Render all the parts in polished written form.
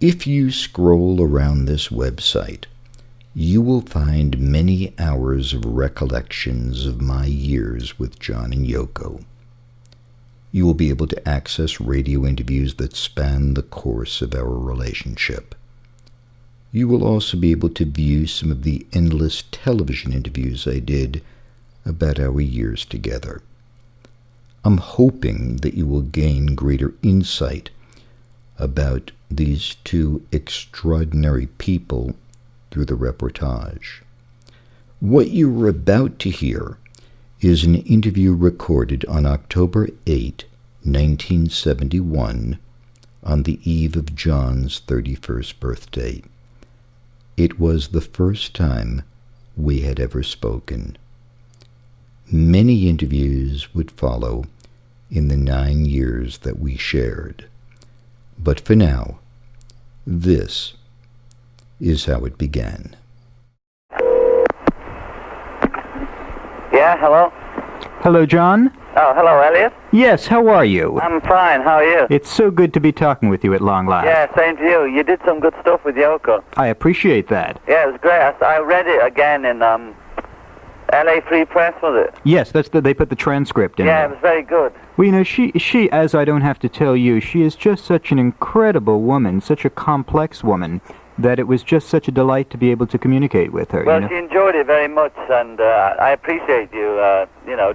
If you scroll around this website, you will find many hours of recollections of my years with John and Yoko. You will be able to access radio interviews that span the course of our relationship. You will also be able to view some of the endless television interviews I did about our years together. I'm hoping that you will gain greater insight about these two extraordinary people through the reportage. What you are about to hear is an interview recorded on October 8, 1971, on the eve of John's 31st birthday. It was the first time we had ever spoken. Many interviews would follow in the 9 years that we shared. But for now, this is how it began. Yeah, hello? Hello, John? Oh, hello, Elliot? Yes, how are you? I'm fine, how are you? It's so good to be talking with you at long last. Yeah, same to you. You did some good stuff with Yoko. I appreciate that. Yeah, it was great. I read it again in LA Free Press, was it? Yes, they put the transcript in Yeah, there. it was very good. Well, you know, she, as I don't have to tell you, she is just such an incredible woman, such a complex woman, that it was just such a delight to be able to communicate with her. Well, you know? she enjoyed it very much, and I appreciate you,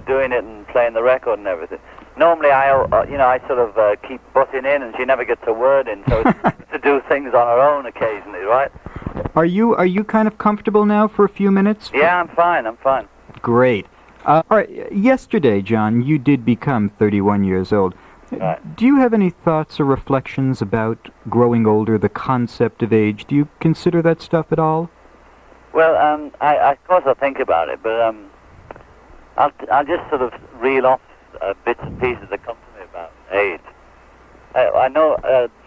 doing it and playing the record and everything. Normally, I sort of keep butting in, and she never gets a word in, so it's to do things on her own occasionally, right? Are you kind of comfortable now for a few minutes? Yeah, I'm fine. Great. All right, yesterday, John, you did become 31 years old. Right. Do you have any thoughts or reflections about growing older, the concept of age? Do you consider that stuff at all? Well, of course I think about it, but I'll just sort of reel off bits and pieces that come to me about age. I know,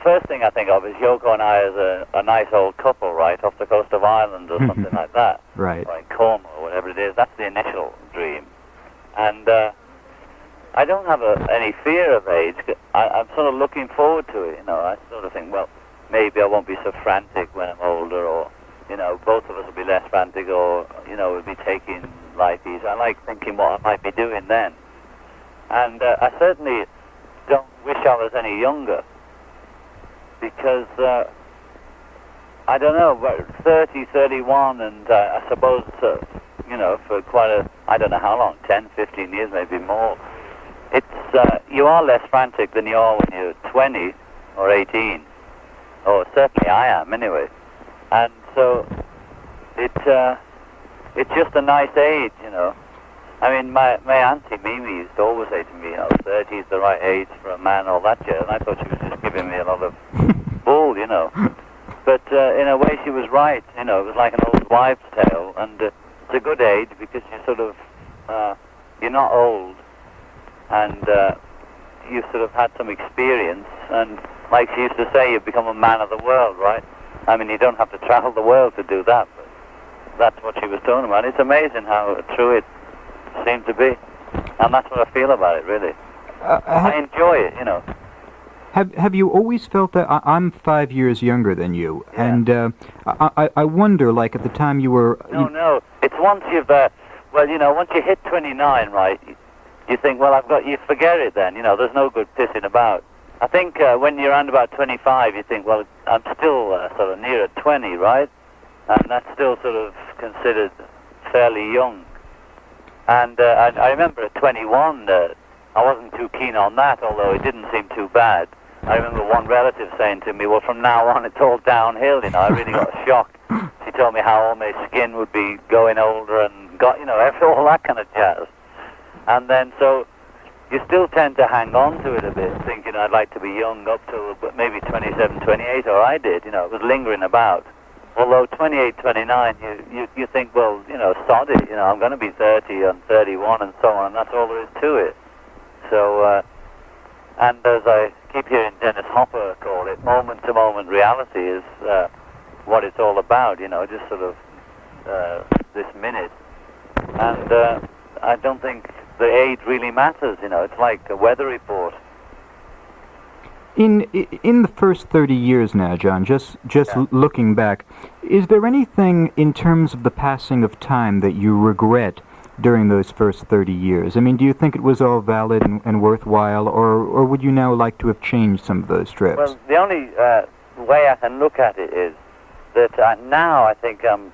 first thing I think of is Yoko and I as a nice old couple, right, off the coast of Ireland or something like that. Right. Or in Cornwall or whatever it is. That's the initial dream. And I don't have any fear of age. I'm sort of looking forward to it, you know. I sort of think, well, maybe I won't be so frantic when I'm older, or, you know, both of us will be less frantic, or, you know, we'll be taking life easy. I like thinking what I might be doing then. And I certainly don't wish I was any younger, because I don't know, 30, 31, and I suppose, for quite I don't know how long, 10, 15 years, maybe more, it's, you are less frantic than you are when you're 20 or 18, or certainly I am anyway, and so it's just a nice age, you know. I mean, my auntie Mimi used to always say to me, 30 is the right age for a man, all that jazz, and I thought she was just giving me a lot of bull, you know. But in a way she was right, you know, it was like an old wives' tale, and it's a good age because you sort of, you're not old, and you've sort of had some experience, and like she used to say, you've become a man of the world, right? I mean, you don't have to travel the world to do that, but that's what she was talking about. It's amazing how true it seemed to be, and that's what I feel about it, really. I enjoy it, you know. Have you always felt that I'm 5 years younger than you, Yeah. and I wonder, like at the time you were... No, it's once you've, once you hit 29, right, you think, well, you forget it then, you know, there's no good pissing about. I think when you're around about 25, you think, well, I'm still sort of near at 20, right? And that's still sort of considered fairly young. And I remember at 21, I wasn't too keen on that, although it didn't seem too bad. I remember one relative saying to me, well, from now on it's all downhill, you know. I really got a shock. She told me how all my skin would be going older and all that kind of jazz. And then so you still tend to hang on to it a bit, thinking I'd like to be young up till maybe 27, 28, or I did, you know, it was lingering about. Although 28, 29, you think, well, you know, sod it, you know, I'm going to be 30 and 31 and so on, and that's all there is to it. So, and as I keep hearing Dennis Hopper call it, moment-to-moment reality is what it's all about, you know, just sort of this minute. And I don't think the age really matters, you know, it's like a weather report. In the first 30 years now, John, just looking back, is there anything in terms of the passing of time that you regret during those first 30 years? I mean, do you think it was all valid and worthwhile, or would you now like to have changed some of those trips? Well, the only way I can look at it is that now I think I'm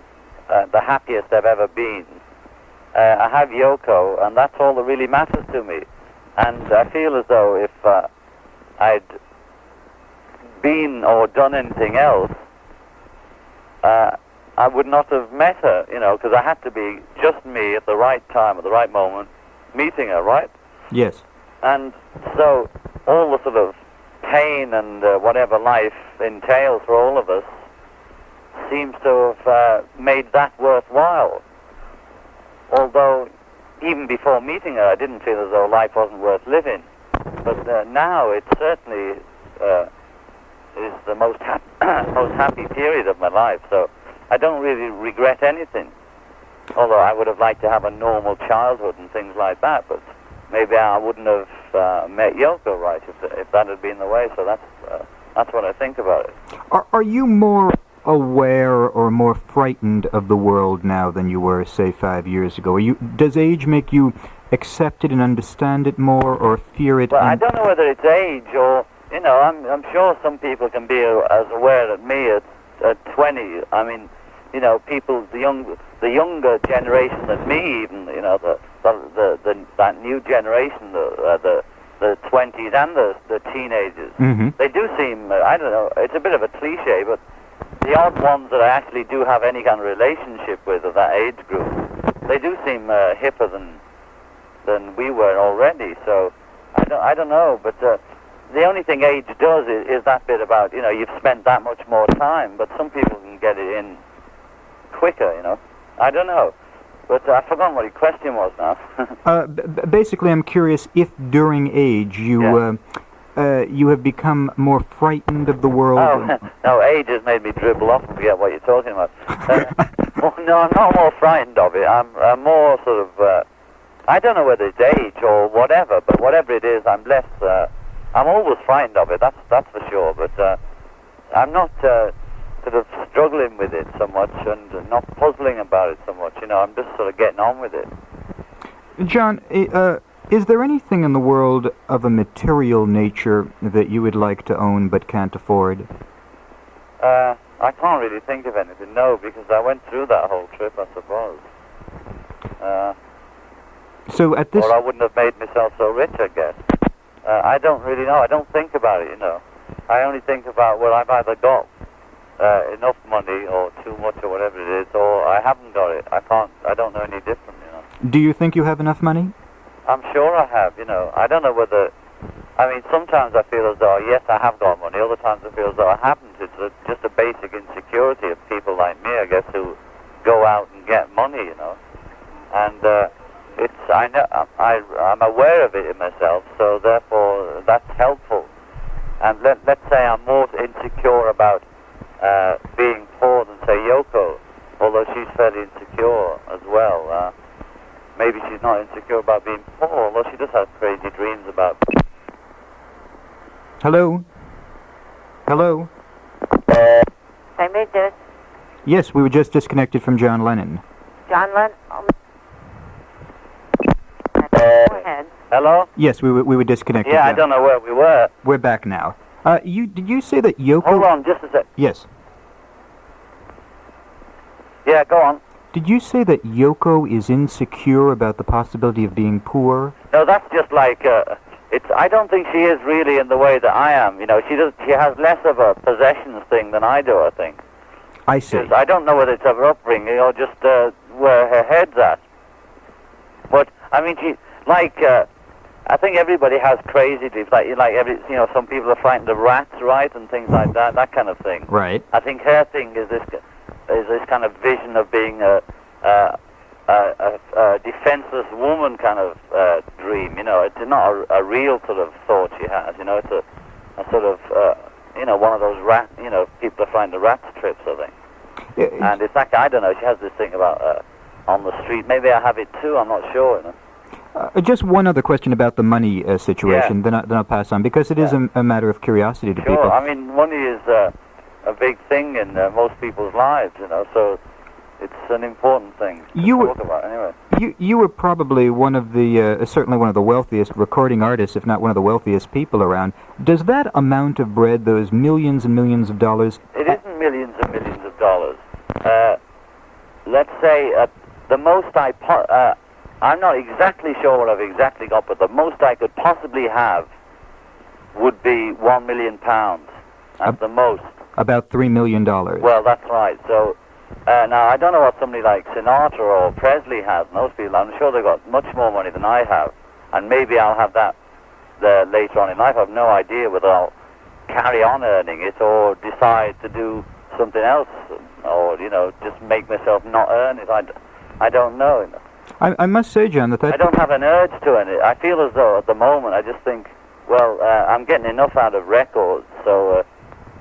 the happiest I've ever been. I have Yoko, and that's all that really matters to me. And I feel as though if I'd been or done anything else, I would not have met her, because I had to be just me at the right time, at the right moment, meeting her, right? Yes. And so all the sort of pain and whatever life entails for all of us seems to have made that worthwhile. Although, even before meeting her, I didn't feel as though life wasn't worth living. But now it certainly is the most happy period of my life. So I don't really regret anything. Although I would have liked to have a normal childhood and things like that. But maybe I wouldn't have met Yoko, right, if that had been the way. So that's what I think about it. Are you more aware or more frightened of the world now than you were, say, 5 years ago? Does age make you accept it and understand it more, or fear it? Well, I don't know whether it's age or, I'm sure some people can be as aware as me at 20. I mean, people, the younger generation than me, even, that new generation, the 20s and the teenagers, mm-hmm. They do seem, I don't know, it's a bit of a cliche, but the odd ones that I actually do have any kind of relationship with of that age group, they do seem hipper than we were already. So I don't know, but the only thing age does is that bit about, you've spent that much more time, but some people can get it in quicker, I don't know. But I've forgotten what your question was now. Basically, I'm curious if during age you have become more frightened of the world. Oh, no, age has made me dribble off and forget what you're talking about. Well, no, I'm not more frightened of it. I'm more sort of, I don't know whether it's age or whatever, but whatever it is, I'm less, I'm always frightened of it, that's for sure, but I'm not sort of struggling with it so much and not puzzling about it so much, I'm just sort of getting on with it. John, is there anything in the world of a material nature that you would like to own but can't afford? I can't really think of anything, no, because I went through that whole trip, I suppose. So at this... Or I wouldn't have made myself so rich, I guess. I don't really know. I don't think about it, I only think about, well, I've either got enough money or too much or whatever it is, or I haven't got it. I don't know any different, Do you think you have enough money? I'm sure I have, I don't know whether... I mean, sometimes I feel as though, yes, I have got money. Other times I feel as though I haven't. It's just a basic insecurity of people like me, I guess, who go out and get money, And I'm aware of it in myself, so therefore that's helpful. And let's say I'm more insecure about being poor than, say, Yoko, although she's fairly insecure as well. Maybe she's not insecure about being poor, although she does have crazy dreams about... Hello? Hello? I made this. Yes, we were just disconnected from John Lennon. John Lennon. Go ahead. Hello? Yes, we were disconnected. Yeah, I don't know where we were. We're back now. Did you say that Yoko... Hold on, just a sec. Yes. Yeah, go on. Did you say that Yoko is insecure about the possibility of being poor? No, that's just like... I don't think she is really in the way that I am. She has less of a possessions thing than I do, I think. I see. I don't know whether it's her upbringing or just where her head's at. But, I mean, I think everybody has crazy dreams. Some people are frightened of rats, right, and things like that kind of thing. Right. I think her thing is this kind of vision of being a defenseless woman kind of dream. It's not a real sort of thought she has. It's a sort of one of those people are frightened of rat trips, I think. And it's like, I don't know. She has this thing about on the street. Maybe I have it too. I'm not sure. Just one other question about the money situation, Yeah. then I'll pass on, because it is a matter of curiosity to Sure. people. I mean, money is a big thing in most people's lives, so it's an important thing to talk about anyway. You were probably one of the, certainly one of the wealthiest recording artists, if not one of the wealthiest people around. Does that amount of bread, those millions and millions of dollars... It isn't millions and millions of dollars. Let's say the most I'm not exactly sure what I've exactly got, but the most I could possibly have would be £1 million. That's the most. About $3 million. Well, that's right. So now I don't know what somebody like Sinatra or Presley has. And those people, I'm sure they've got much more money than I have, and maybe I'll have that later on in life. I've no idea whether I'll carry on earning it or decide to do something else, or just make myself not earn it. I don't know. I must say, John, that I don't have an urge to earn it. I feel as though at the moment I just think, well, I'm getting enough out of records, so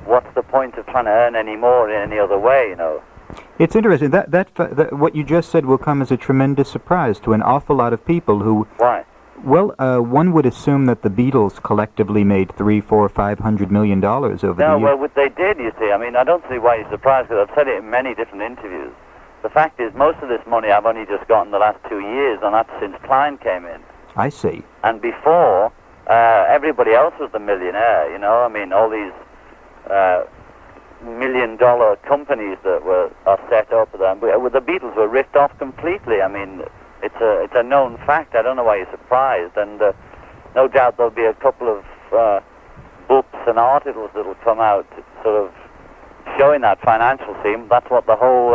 what's the point of trying to earn any more in any other way, It's interesting. That what you just said will come as a tremendous surprise to an awful lot of people who... Why? Well, one would assume that the Beatles collectively made $300, $400, $500 million over the years. No, well, they did, you see. I mean, I don't see why you're surprised, because I've said it in many different interviews. The fact is, most of this money I've only just got in the last 2 years, and that's since Klein came in. I see. And before, everybody else was the millionaire, I mean, all these million-dollar companies that are set up. The Beatles were ripped off completely. I mean, it's a known fact. I don't know why you're surprised. And no doubt there'll be a couple of books and articles that'll come out sort of showing that financial scene. That's what the whole,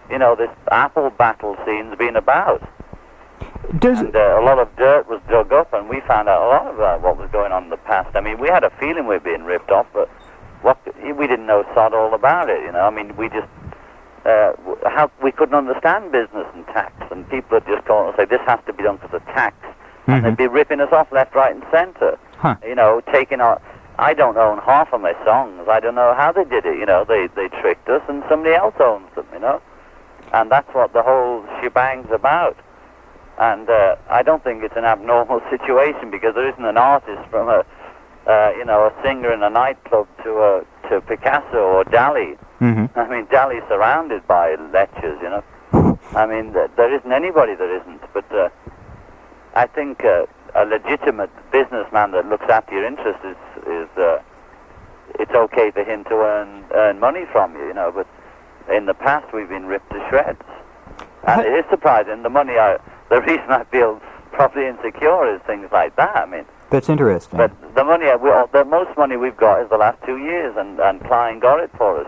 this Apple battle scene's been about. A lot of dirt was dug up, and we found out a lot about what was going on in the past. I mean, we had a feeling we were being ripped off, but we didn't know sod all about it, I mean, we just... we couldn't understand business and tax, and people would just call and say, this has to be done because of tax. And they'd be ripping us off left, right, and center. Huh. Taking our... I don't own half of my songs. I don't know how they did it, they tricked us, and somebody else owns them, And that's what the whole shebang's about. And I don't think it's an abnormal situation, because there isn't an artist from a singer in a nightclub to Picasso or Dali. I mean, Dali's surrounded by lectures, I mean, there isn't anybody that isn't. But I think a legitimate businessman that looks after your interests is it's okay for him to earn money from you, But in the past, we've been ripped to shreds, and it is surprising. The reason I feel probably insecure is things like that. I mean, that's interesting. But the money, the most money we've got is the last 2 years, and Klein got it for us,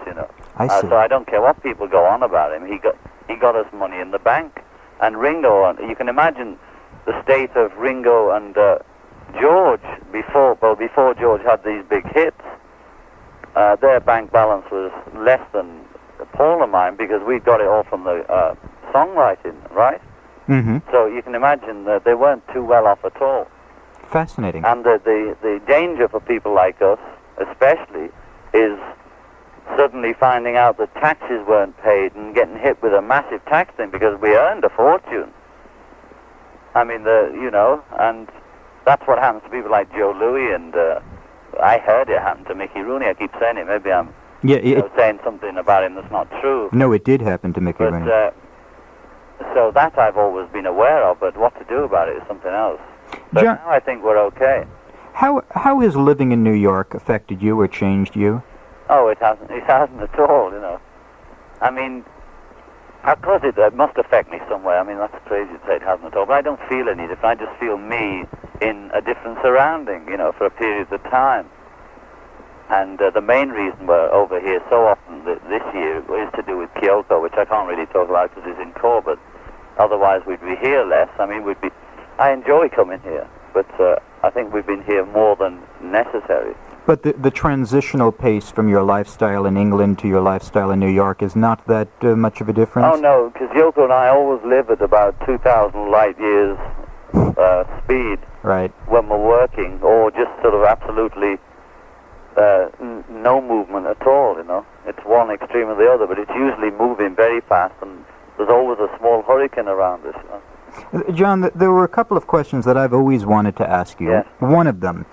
I see. So I don't care what people go on about him. He got us money in the bank. And Ringo, you can imagine the state of Ringo and George before George had these big hits. Their bank balance was less than Paul and mine, because we got it all from the songwriting, right? So you can imagine that they weren't too well off at all. Fascinating. And the danger for people like us, especially, is suddenly finding out that taxes weren't paid and getting hit with a massive tax thing, because we earned a fortune. I mean, and that's what happens to people like Joe Louis, and I heard it happen to Mickey Rooney. I keep saying it. Maybe I'm saying something about him that's not true. No, it did happen to Mickey Rooney. So that I've always been aware of, but what to do about it is something else. But John, now I think we're okay. How has living in New York affected you or changed you? Oh, it hasn't. It hasn't at all, I mean, of course it must affect me somewhere. I mean, that's crazy to say it hasn't at all, but I don't feel any different. I just feel me in a different surrounding, for a period of time. And the main reason we're over here so often this year is to do with Kyoto, which I can't really talk about because it's in court, but otherwise we'd be here less. I mean, I enjoy coming here, but I think we've been here more than necessary. But the transitional pace from your lifestyle in England to your lifestyle in New York is not that much of a difference? Oh, no, because Yoko and I always live at about 2,000 light years speed. Right. When we're working, or just sort of absolutely no movement at all, It's one extreme or the other, but it's usually moving very fast, and there's always a small hurricane around us, John, there were a couple of questions that I've always wanted to ask you. Yes. One of them,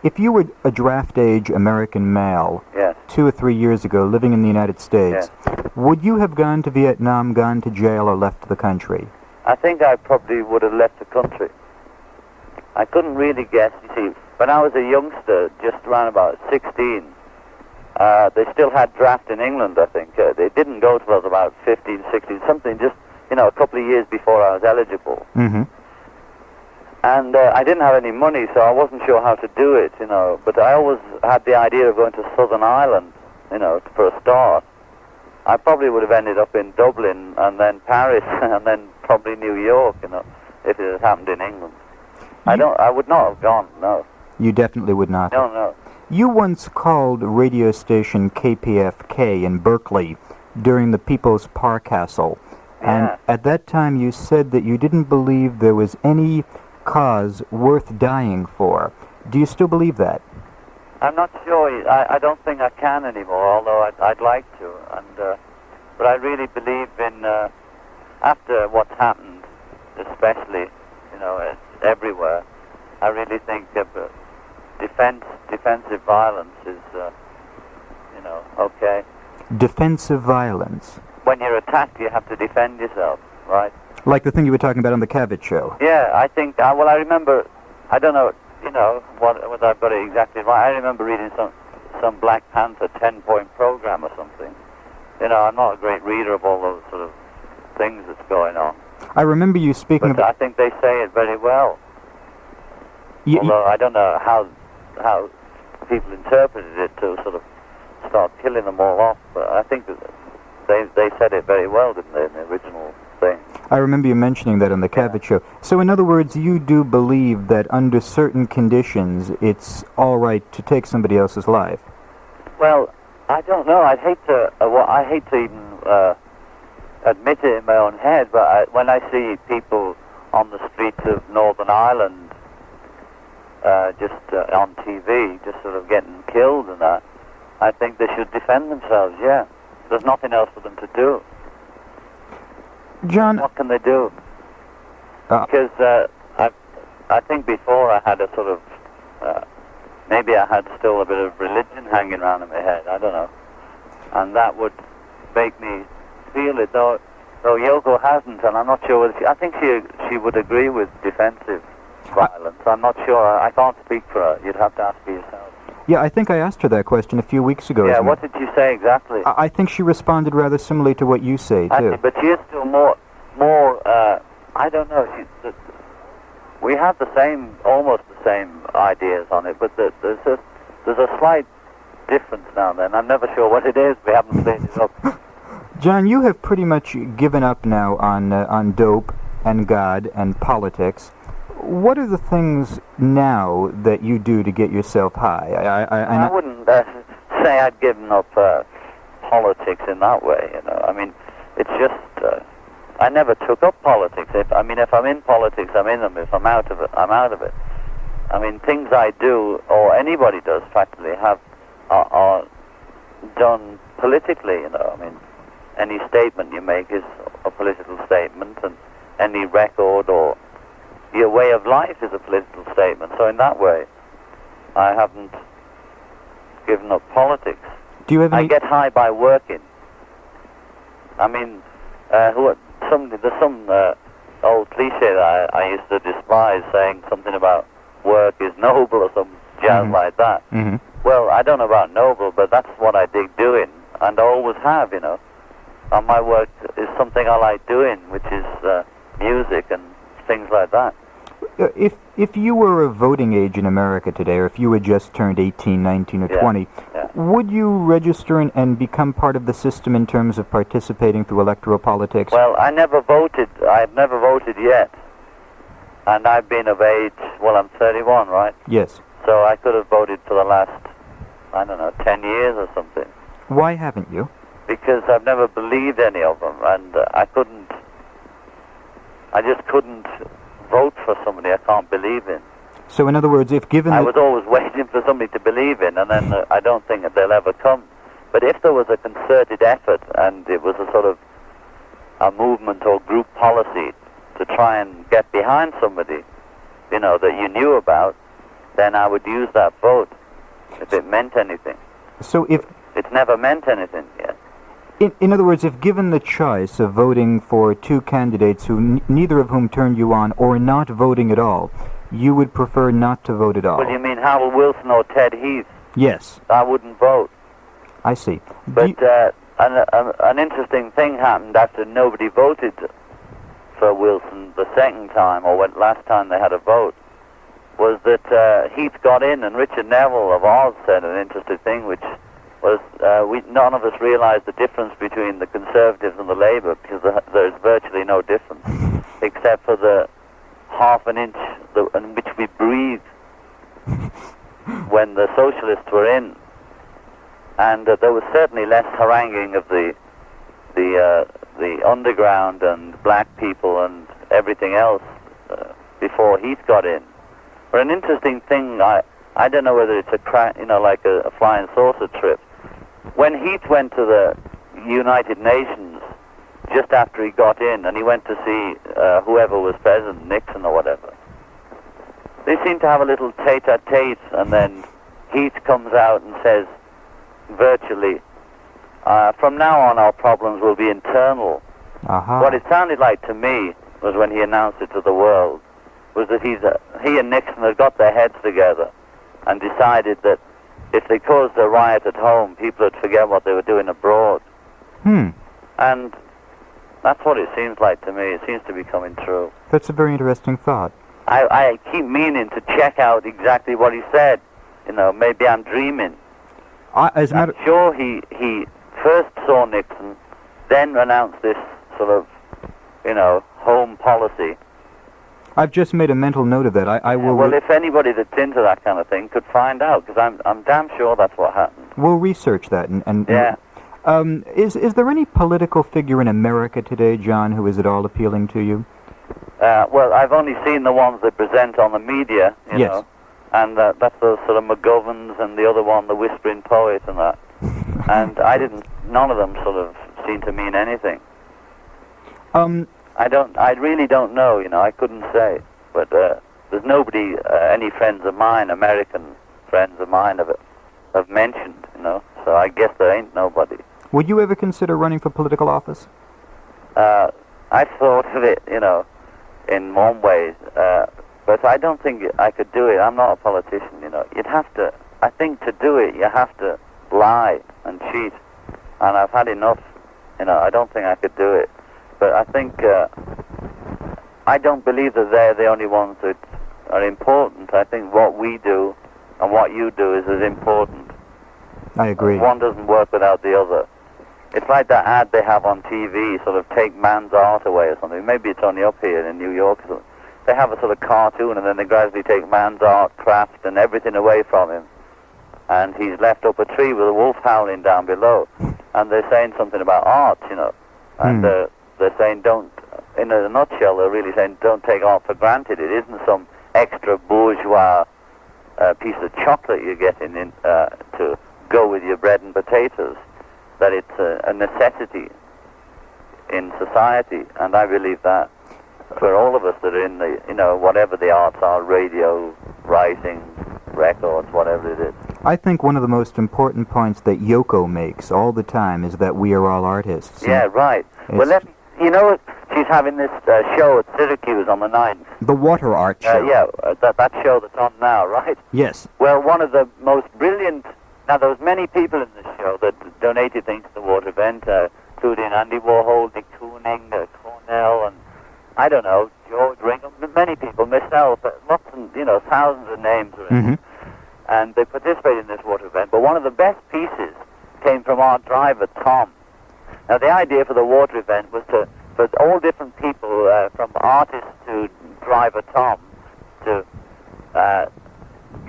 if you were a draft-age American male Yes. 2 or 3 years ago living in the United States, would you have gone to Vietnam, gone to jail, or left the country? I think I probably would have left the country. I couldn't really guess. You see, when I was a youngster, just around about 16, they still had draft in England, I think. They didn't go till I was about 15, 16, something just, a couple of years before I was eligible. Mm-hmm. And I didn't have any money, so I wasn't sure how to do it, But I always had the idea of going to Southern Ireland, for a start. I probably would have ended up in Dublin and then Paris and then probably New York, if it had happened in England. I would not have gone, no. You definitely would not. No. You once called radio station KPFK in Berkeley during the People's Park Hassle, and Yeah. at that time you said that you didn't believe there was any cause worth dying for. Do you still believe that? I'm not sure. I don't think I can anymore, although I'd like to. But I really believe in, after what's happened, especially, everywhere, I really think defensive violence is, okay. Defensive violence. When you're attacked, you have to defend yourself, right? Like the thing you were talking about on the Cavett show. Yeah, I think, I remember, I don't know, whether I've got it exactly right. I remember reading some Black Panther 10-point program or something. I'm not a great reader of all those sort of things that's going on. I remember you speaking But about... I think they say it very well. Although I don't know how people interpreted it to sort of start killing them all off, but I think that they said it very well, didn't they, in the original thing? I remember you mentioning that on the Cavett show. So in other words, you do believe that under certain conditions it's all right to take somebody else's life? Well, I don't know. I hate to even admit it in my own head, but when I see people on the streets of Northern Ireland, just on TV, just sort of getting killed and that, I think they should defend themselves, yeah. There's nothing else for them to do. John... What can they do? Because I think before I had a sort of, maybe I had still a bit of religion hanging around in my head, I don't know. And that would make me feel it, though Yoko hasn't, and I'm not sure whether I think she would agree with defensive violence. I'm not sure. I can't speak for her. You'd have to ask for yourself. Yeah, I think I asked her that question a few weeks ago. Yeah, what did you say exactly? I think she responded rather similarly to what you say, too. But she is still more. I don't know. We have almost the same ideas on it, but there's a slight difference now and then. I'm never sure what it is. We haven't cleared it up. John, you have pretty much given up now on dope and God and politics. What are the things now that you do to get yourself high? I wouldn't say I'd given up politics in that way. I mean, it's just I never took up politics. If I'm in politics, I'm in them. If I'm out of it, I'm out of it. I mean, things I do or anybody does practically are done politically. I mean, any statement you make is a political statement, and any record or your way of life is a political statement. So in that way, I haven't given up politics. Do you have any... I get high by working. I mean, there's some old cliche that I used to despise, saying something about work is noble or some jazz like that. Mm-hmm. Well, I don't know about noble, but that's what I dig doing, and I always have, And my work is something I like doing, which is music and things like that. If you were of voting age in America today, or if you had just turned 18, 19, or 20, would you register and become part of the system in terms of participating through electoral politics? Well, I never voted. I've never voted yet. And I've been of age, well, I'm 31, right? Yes. So I could have voted for the last, 10 years or something. Why haven't you? Because I've never believed any of them, and I just couldn't vote for somebody I can't believe in. So in other words, if given... I was always waiting for somebody to believe in, and then I don't think that they'll ever come. But if there was a concerted effort, and it was a sort of a movement or group policy to try and get behind somebody, you know, that you knew about, then I would use that vote if it meant anything. So if... It's never meant anything yet. In other words, if given the choice of voting for two candidates who neither of whom turned you on, or not voting at all, you would prefer not to vote at all? Well, you mean Howard Wilson or Ted Heath? Yes. I wouldn't vote. I see. But an interesting thing happened after nobody voted for Wilson the second time, or last time they had a vote, was that Heath got in, and Richard Neville of Oz said an interesting thing, which was none of us realized the difference between the Conservatives and the Labour, because there's virtually no difference, except for the half an inch in which we breathe when the Socialists were in. And there was certainly less haranguing of the underground and black people and everything else before Heath got in. But an interesting thing, I don't know whether it's like a flying saucer trip. When Heath went to the United Nations just after he got in, and he went to see whoever was president, Nixon or whatever, they seemed to have a little tete-a-tete, and then Heath comes out and says, virtually, from now on our problems will be internal. Uh-huh. What it sounded like to me was, when he announced it to the world, was that he and Nixon had got their heads together and decided that if they caused a riot at home, people would forget what they were doing abroad. And that's what it seems like to me. It seems to be coming true. That's a very interesting thought. I keep meaning to check out exactly what he said. You know, maybe I'm dreaming. I'm sure he first saw Nixon, then announced this sort of, home policy. I've just made a mental note of that. I will. Well, if anybody that's into that kind of thing could find out, because I'm damn sure that's what happened. We'll research that and yeah. Is there any political figure in America today, John, who is at all appealing to you? Well, I've only seen the ones they present on the media, you know, and that's the sort of McGoverns and the other one, the Whispering Poet, and that. And none of them sort of seem to mean anything. I really don't know, I couldn't say. But there's nobody, any friends of mine, American friends of mine, have mentioned, so I guess there ain't nobody. Would you ever consider running for political office? I thought of it, in one way, but I don't think I could do it. I'm not a politician, You'd have to, I think to do it, you have to lie and cheat, and I've had enough, I don't think I could do it. But I think, I don't believe that they're the only ones that are important. I think what we do and what you do is as important. I agree. One doesn't work without the other. It's like that ad they have on TV, sort of take man's art away or something. Maybe it's only up here in New York. They have a sort of cartoon, and then they gradually take man's art, craft, and everything away from him. And he's left up a tree with a wolf howling down below. And they're saying something about art, And they're saying in a nutshell, they're really saying don't take art for granted. It isn't some extra bourgeois piece of chocolate you're getting in, to go with your bread and potatoes. That it's a necessity in society, and I believe that for all of us that are in the, whatever the arts are, radio, writing, records, whatever it is. I think one of the most important points that Yoko makes all the time is that we are all artists. Yeah, right. Well, she's having this show at Syracuse on the 9th. The Water Art Show. That show that's on now, right? Yes. Well, one of the most brilliant... Now, there was many people in this show that donated things to the water event, including Andy Warhol, Dick Kooning, Cornell, and, I don't know, George Ringham, many people, myself, lots and, thousands of names are in it. And they participated in this water event. But one of the best pieces came from our driver, Tom. Now, the idea for the water event was for all different people, from artists to driver Tom, to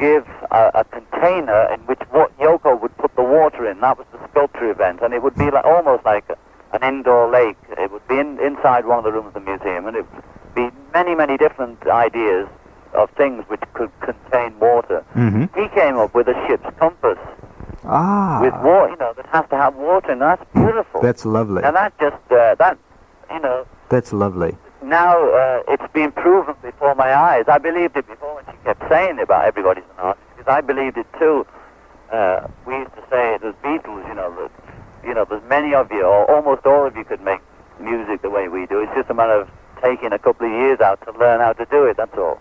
give a container in which Yoko would put the water in. That was the sculpture event, and it would be almost like an indoor lake. It would be inside one of the rooms of the museum, and it would be many, many different ideas of things which could contain water. He came up with a ship's compass with water, that has to have water, and that's beautiful. That's lovely. And that just, That's lovely. now it's been proven before my eyes. I believed it before when she kept saying about everybody's an artist, because I believed it too. We used to say, there's Beatles, there's many of you, or almost all of you could make music the way we do. It's just a matter of taking a couple of years out to learn how to do it, that's all.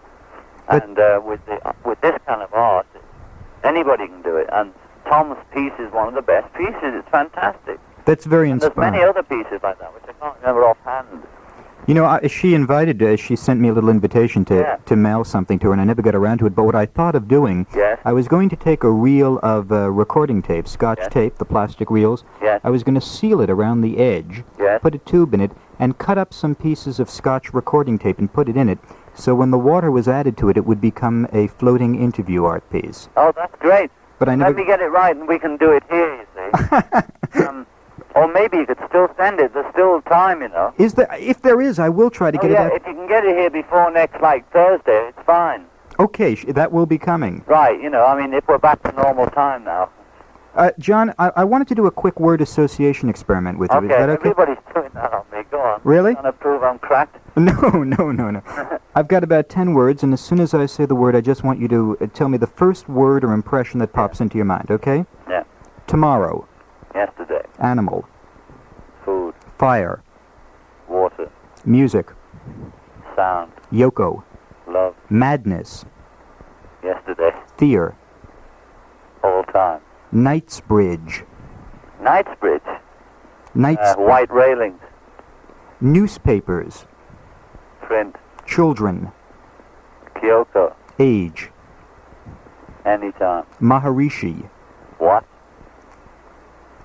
And with this kind of art, anybody can do it. And Tom's piece is one of the best pieces. It's fantastic. That's very and there's inspiring. many other pieces like that, which I can't remember offhand. She sent me a little invitation to mail something to her, and I never got around to it. But what I thought of doing, I was going to take a reel of recording tape, Scotch tape, the plastic reels. I was going to seal it around the edge, put a tube in it, and cut up some pieces of Scotch recording tape and put it in it. So when the water was added to it, it would become a floating interview art piece. Oh, that's great. But I never... Let me get it right, and we can do it here, you see. Or maybe you could still send it. There's still time, Is there? If there is, I will try to get it out. If you can get it here before next, Thursday, it's fine. Okay, that will be coming. Right, if we're back to normal time now. John, I wanted to do a quick word association experiment with you. Okay, Is that okay? everybody's doing that on me. Go on. Really? Trying to prove I'm cracked? No. I've got about 10 words, and as soon as I say the word, I just want you to tell me the first word or impression that pops into your mind, okay? Yeah. Tomorrow. Yesterday. Animal. Food. Fire. Water. Music. Sound. Yoko. Love. Madness. Yesterday. Fear. All time. Knightsbridge. Knightsbridge. White railings. Newspapers. Print. Children. Kyoko. Age. Anytime. Maharishi. What?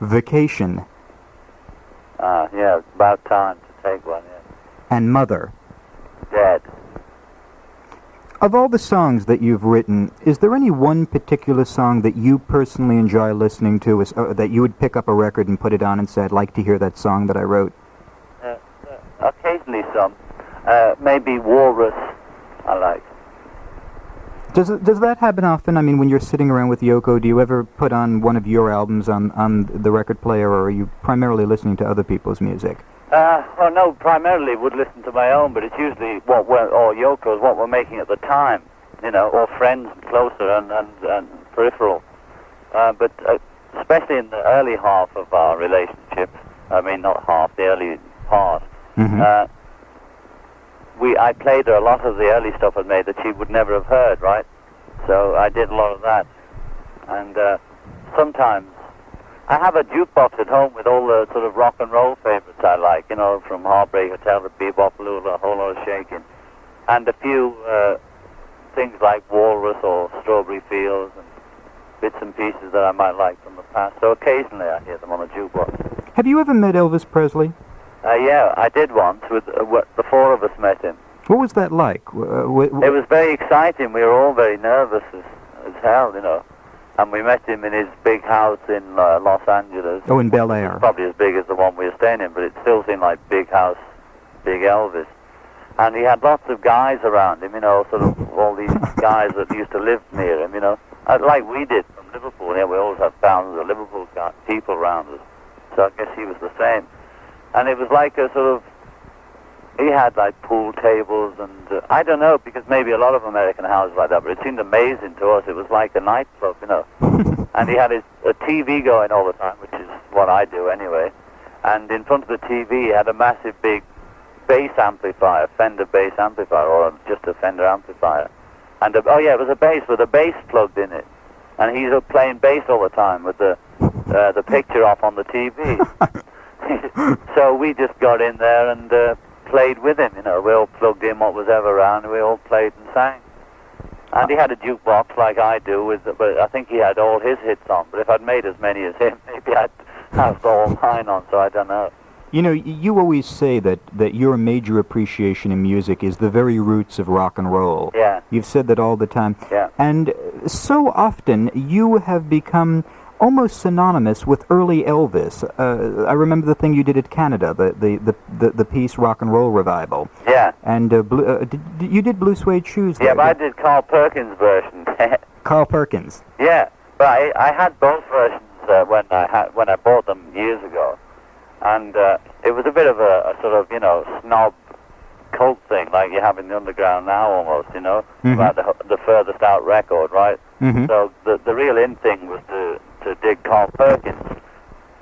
Vacation. It's about time to take one, And mother. Dead. Of all the songs that you've written, is there any one particular song that you personally enjoy listening to, that you would pick up a record and put it on and say, I'd like to hear that song that I wrote? Occasionally some. Maybe Walrus, I like. Does that happen often? I mean, when you're sitting around with Yoko, do you ever put on one of your albums on the record player, or are you primarily listening to other people's music? No, primarily would listen to my own, but it's usually or Yoko's, what we're making at the time, or friends closer and peripheral. But especially in the early half of our relationship, not half, the early part, I played her a lot of the early stuff I'd made that she would never have heard, right? So I did a lot of that. And sometimes I have a jukebox at home with all the sort of rock and roll favorites I like, from Heartbreak Hotel to Bebop, Lula, a whole lot of shaking. And a few things like Walrus or Strawberry Fields and bits and pieces that I might like from the past. So occasionally I hear them on a jukebox. Have you ever met Elvis Presley? Yeah, I did once. With the four of us met him. What was that like? It was very exciting. We were all very nervous as hell, And we met him in his big house in Los Angeles. Oh, in Bel Air. Probably as big as the one we were staying in, but it still seemed like big house, big Elvis. And he had lots of guys around him, sort of all these guys that used to live near him, like we did from Liverpool. Yeah, we always had thousands of Liverpool people around us. So I guess he was the same. And it was like a sort of, he had like pool tables and, I don't know, because maybe a lot of American houses like that, but it seemed amazing to us. It was like a nightclub, And he had a TV going all the time, which is what I do anyway. And in front of the TV, he had a massive big bass amplifier, Fender bass amplifier, or just a Fender amplifier. And, it was a bass with a bass plugged in it. And he's playing bass all the time with the picture off on the TV. So we just got in there and played with him, We all plugged in what was ever around, and we all played and sang. And he had a jukebox like I do, but I think he had all his hits on. But if I'd made as many as him, maybe I'd have all mine on, so I don't know. You always say that your major appreciation in music is the very roots of rock and roll. Yeah. You've said that all the time. Yeah. And so often you have become almost synonymous with early Elvis. I remember the thing you did at Canada, the piece Rock and Roll Revival. Yeah. And you did Blue Suede Shoes there. Yeah, but I did Carl Perkins' version. Carl Perkins. Yeah, but I had both versions when I bought them years ago, and it was a bit of a sort of snob cult thing, like you have in the underground now almost, you know, Mhm. about the furthest out record, right? Mhm. So the real in thing was to dig Carl Perkins.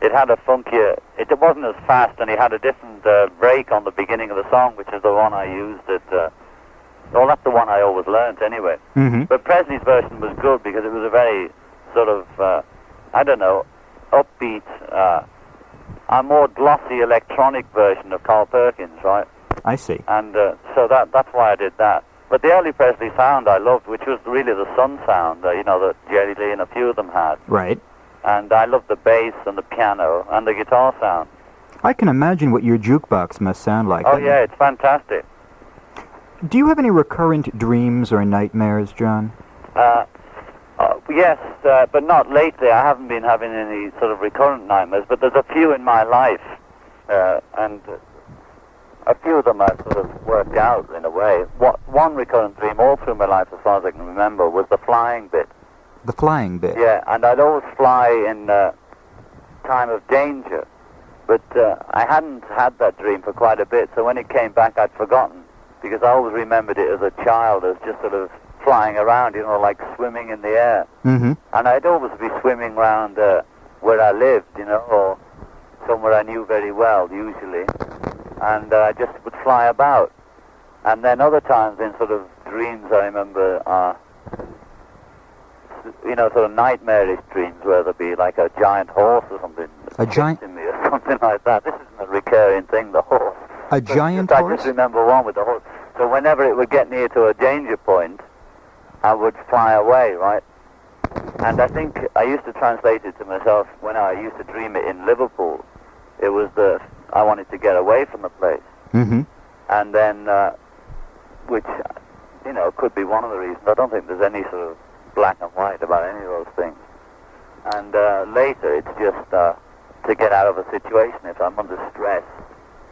It had a funkier, it wasn't as fast, and he had a different break on the beginning of the song, which is the one I used at, well, that's the one I always learnt anyway. Mhm. But Presley's version was good because it was a very sort of, I don't know, upbeat, a more glossy electronic version of Carl Perkins, right? I see. And so that's why I did that. But the early Presley sound I loved, which was really the Sun sound, you know, that Jerry Lee and a few of them had. Right. And I loved the bass and the piano and the guitar sound. I can imagine what your jukebox must sound like. Oh yeah, it's fantastic. Do you have any recurrent dreams or nightmares, John? Yes, but not lately. I haven't been having any sort of recurrent nightmares, but there's a few in my life, and a few of them are sort of worked out in a way. One recurrent dream all through my life, as far as I can remember, was the flying bit. The flying bit. Yeah, and I'd always fly in time of danger, but I hadn't had that dream for quite a bit, so when it came back I'd forgotten, because I always remembered it as a child as just sort of flying around, you know, like swimming in the air. Mm-hmm. And I'd always be swimming around where I lived, you know, or somewhere I knew very well, usually, and I just would fly about. And then other times in sort of dreams I remember, you know, sort of nightmarish dreams where there'd be like a giant horse or something chasing me or something like that. This isn't a recurring thing, the horse. A giant I horse? just remember one with the horse. So whenever it would get near to a danger point, I would fly away, right? And I think I used to translate it to myself when I used to dream it in Liverpool. It was I wanted to get away from the place. Mm-hmm. And then, which, you know, could be one of the reasons. I don't think there's any sort of black and white about any of those things. And later, it's just to get out of a situation. If I'm under stress,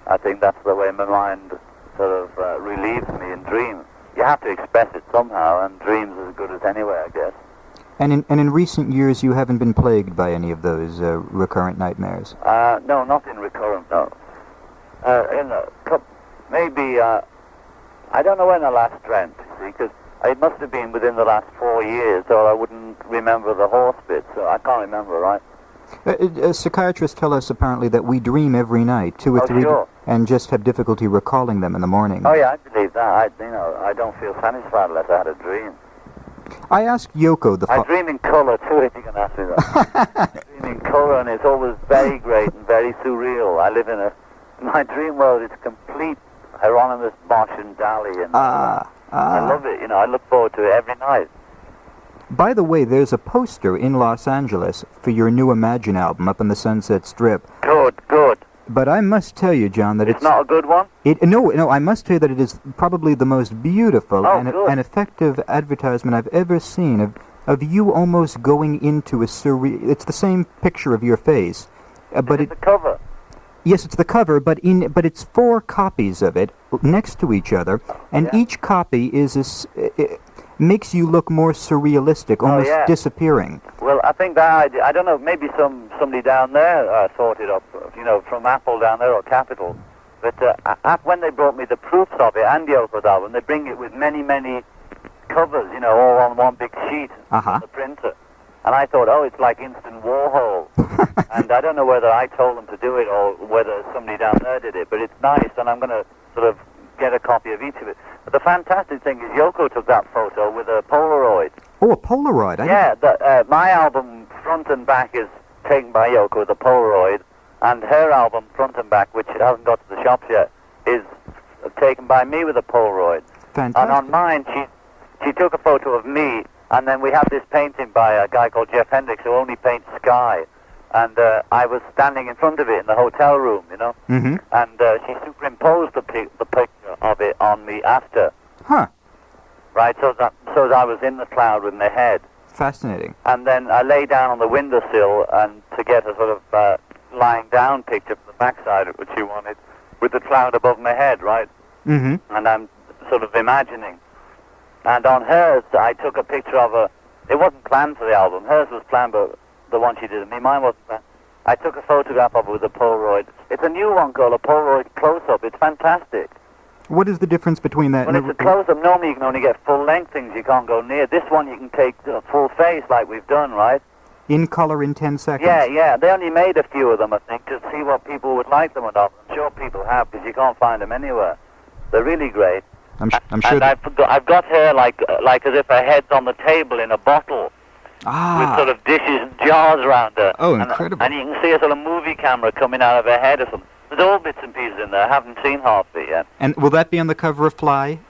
I think that's the way my mind sort of relieves me in dreams. You have to express it somehow, and dreams are as good as anywhere, I guess. And in recent years, you haven't been plagued by any of those recurrent nightmares? No, not in recurrent, no. Maybe, I don't know when I last dreamt, you see, because it must have been within the last 4 years, or I wouldn't remember the horse bit, so I can't remember, right? Psychiatrists tell us apparently that we dream every night, 2 or 3, sure. and just have difficulty recalling them in the morning. Oh yeah, I believe that. I don't feel satisfied unless I had a dream. I asked Yoko I dream in colour too, if you can ask me that. I dream in colour, and it's always very great and very surreal. I live in my dream world is complete Hieronymus Bosch and Dali, and I love it. You know, I look forward to it every night. By the way, there's a poster in Los Angeles for your new Imagine album up in the Sunset Strip. Good. But I must tell you, John, that It's not a good one? No, I must tell you that it is probably the most beautiful good. and effective advertisement I've ever seen of you almost going into a surreal... It's the same picture of your face. But it's the cover. Yes, it's the cover, but it's 4 copies of it next to each other, and each copy makes you look more surrealistic, almost disappearing. Well, I think that I don't know. Maybe somebody down there thought it up. You know, from Apple down there or Capitol. But when they brought me the proofs of it and Yoko's album, they bring it with many covers. You know, all on one big sheet on the printer. And I thought, it's like instant Warhol. And I don't know whether I told them to do it or whether somebody down there did it, but it's nice, and I'm going to sort of get a copy of each of it. But the fantastic thing is Yoko took that photo with a Polaroid. Oh, a Polaroid? My album front and back is taken by Yoko with a Polaroid, and her album front and back, which hasn't got to the shops yet, is taken by me with a Polaroid. Fantastic. And on mine, she took a photo of me, and then we have this painting by a guy called Jeff Hendricks who only paints sky. And I was standing in front of it in the hotel room, you know. Mm-hmm. And she superimposed the picture of it on me after. Huh. Right, so that I was in the cloud with my head. Fascinating. And then I lay down on the windowsill and to get a sort of lying down picture from the backside, which she wanted, with the cloud above my head, right? Mm-hmm. And I'm sort of imagining. And on hers, I took a picture of her. It wasn't planned for the album. Hers was planned, but the one she did of me, mine wasn't planned. I took a photograph of her with a Polaroid. It's a new one called a Polaroid close-up. It's fantastic. What is the difference between that? Well, it's a close-up. Normally you can only get full-length things you can't go near. This one you can take full face like we've done, right? In color in 10 seconds? Yeah. They only made a few of them, I think, to see what people would like them or not. I'm sure people have, because you can't find them anywhere. They're really great. I'm sure and I've got her like as if her head's on the table in a bottle. With sort of dishes and jars around her. Oh, incredible. And you can see a sort of movie camera coming out of her head or something. There's all bits and pieces in there. I haven't seen half of it yet. And will that be on the cover of Fly?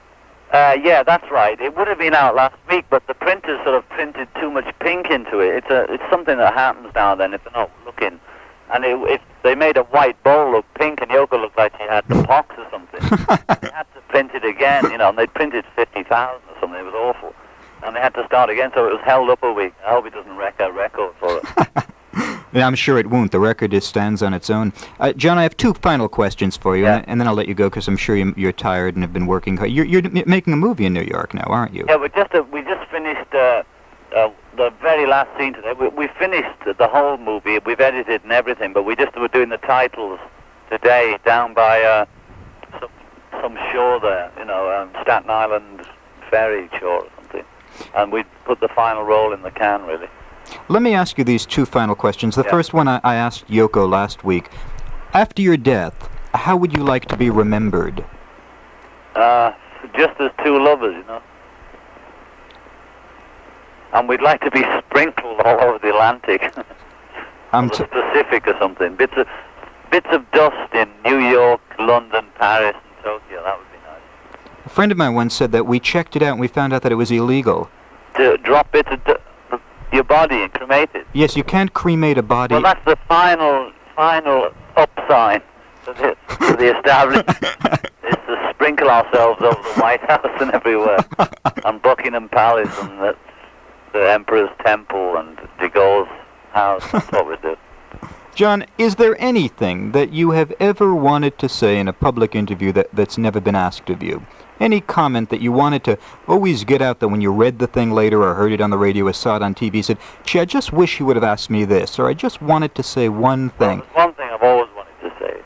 Yeah, that's right. It would have been out last week, but the printers sort of printed too much pink into it. It's something that happens now and then if they're not looking. And they made a white bowl look pink, and Yoko looked like she had the pox or something. They had to print it again, and they printed 50,000 or something. It was awful. And they had to start again, so it was held up a week. I hope it doesn't wreck our record for it. Yeah, I'm sure it won't. The record just stands on its own. John, I have two final questions for you, and then I'll let you go because I'm sure you're tired and have been working hard. You're making a movie in New York now, aren't you? Yeah, we just finished the very last scene today. We finished the whole movie. We've edited and everything, but we're doing the titles today down by some shore there, Staten Island ferry shore or something. And we put the final roll in the can, really. Let me ask you these two final questions. The first one I asked Yoko last week. After your death, how would you like to be remembered? Just as two lovers, And we'd like to be sprinkled all over the Atlantic. Or the Pacific or something. Bits of dust in New York, London, Paris, and Tokyo. That would be nice. A friend of mine once said that we checked it out and we found out that it was illegal. To drop bits of your body and cremate it. Yes, you can't cremate a body. Well, that's the final upside to the establishment. Is to sprinkle ourselves over the White House and everywhere. And Buckingham Palace and the Emperor's Temple and de Gaulle's house. That's what we do. John, is there anything that you have ever wanted to say in a public interview that's never been asked of you? Any comment that you wanted to always get out that when you read the thing later or heard it on the radio or saw it on TV, said, gee, I just wish you would have asked me this, or I just wanted to say one thing. Well, one thing I've always wanted to say.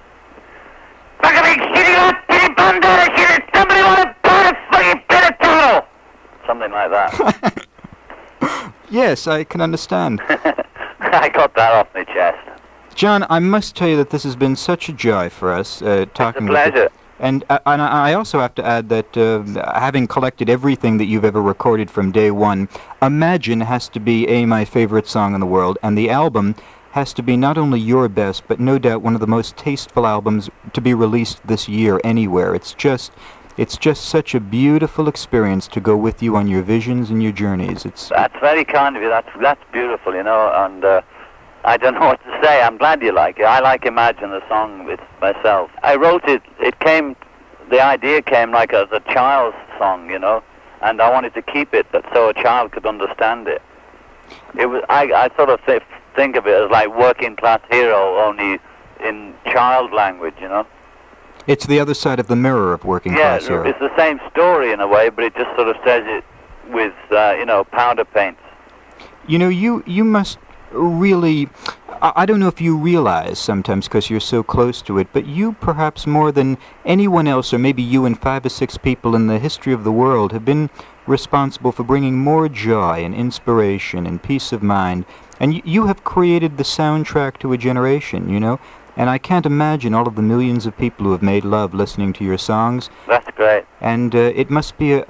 Somebody want to put a fucking bit of turtle! Something like that. Yes, I can understand. I got that off my chest. John, I must tell you that this has been such a joy for us, talking it's a with pleasure. you. And I also have to add that having collected everything that you've ever recorded from day one, Imagine has to be my favorite song in the world, and the album has to be not only your best, but no doubt one of the most tasteful albums to be released this year anywhere. It's just such a beautiful experience to go with you on your visions and your journeys. That's very kind of you. That's beautiful, and I don't know what to say. I'm glad you like it. I like Imagine, the song, myself. I wrote it. The idea came like as a child's song, and I wanted to keep it so a child could understand it. I sort of think of it as like Working Class Hero, only in child language, It's the other side of the mirror of Working Class Hero. Yeah, it's the same story in a way, but it just sort of says it with, powder paints. You must really, I don't know if you realize sometimes because you're so close to it, but you perhaps more than anyone else, or maybe you and 5 or 6 people in the history of the world, have been responsible for bringing more joy and inspiration and peace of mind. And you have created the soundtrack to a generation, And I can't imagine all of the millions of people who have made love listening to your songs. That's great. And it must be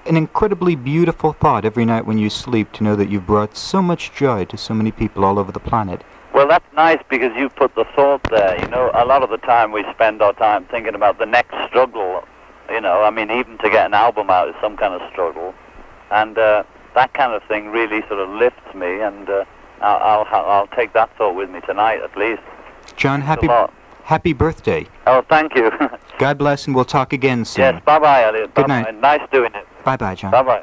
an incredibly beautiful thought every night when you sleep to know that you've brought so much joy to so many people all over the planet. Well, that's nice because you put the thought there. A lot of the time we spend our time thinking about the next struggle. Even to get an album out is some kind of struggle. And that kind of thing really sort of lifts me, and I'll take that thought with me tonight at least. John, happy birthday. Oh, thank you. God bless, and we'll talk again soon. Yes, bye-bye, Elliot. Good night. Nice doing it. Bye-bye, John. Bye-bye.